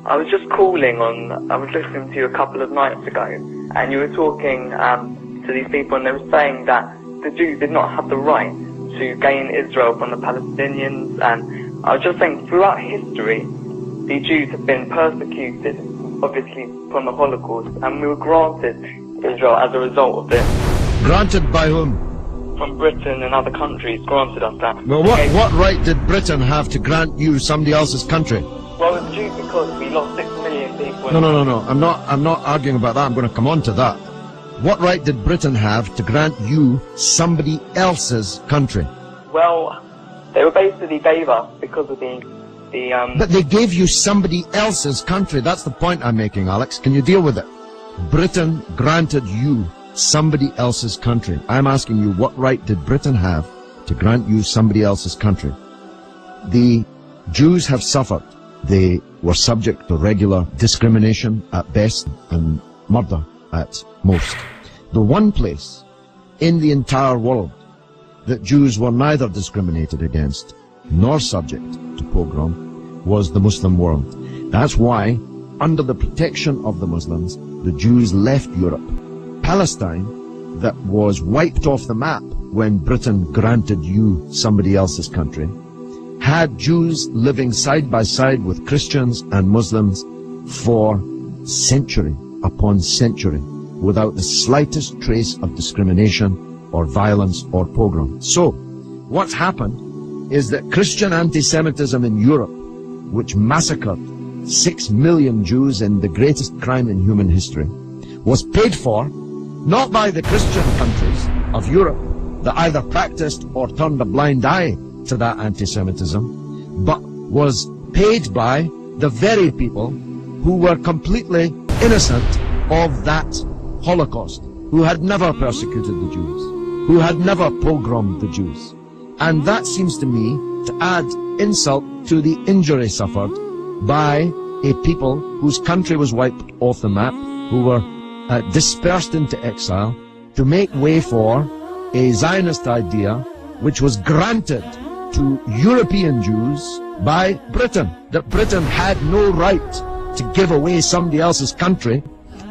I was just calling on, I was listening to you a couple of nights ago, and you were talking to these people, and they were saying that the Jews did not have the right to gain Israel from the Palestinians, and I was just saying, throughout history, the Jews have been persecuted, obviously, from the Holocaust, and we were granted Israel as a result of this. Granted by whom? From Britain and other countries granted us that. Well, what right did Britain have to grant you somebody else's country? Well, it's due because we lost 6 million people. No. I'm not arguing about that. I'm going to come on to that. What right did Britain have to grant you somebody else's country? Well, they were basically gave us because of the But they gave you somebody else's country. That's the point I'm making, Alex. Can you deal with it? Britain granted you somebody else's country. I'm asking you, what right did Britain have to grant you somebody else's country? The Jews have suffered. They were subject to regular discrimination at best and murder at most. The one place in the entire world that Jews were neither discriminated against nor subject to pogrom was the Muslim world. That's why, under the protection of the Muslims, the Jews left Europe. Palestine, that was wiped off the map when Britain granted you somebody else's country, had Jews living side by side with Christians and Muslims for century upon century without the slightest trace of discrimination or violence or pogrom. So, what's happened is that Christian anti-Semitism in Europe, which massacred 6 million Jews in the greatest crime in human history, was paid for not by the Christian countries of Europe that either practiced or turned a blind eye to that anti-Semitism, but was paid by the very people who were completely innocent of that Holocaust, who had never persecuted the Jews, who had never pogromed the Jews. And that seems to me to add insult to the injury suffered by a people whose country was wiped off the map, who were dispersed into exile, to make way for a Zionist idea which was granted to European Jews by Britain, that Britain had no right to give away somebody else's country.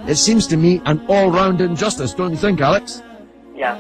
It seems to me an all-round injustice, don't you think, Alex? Yeah.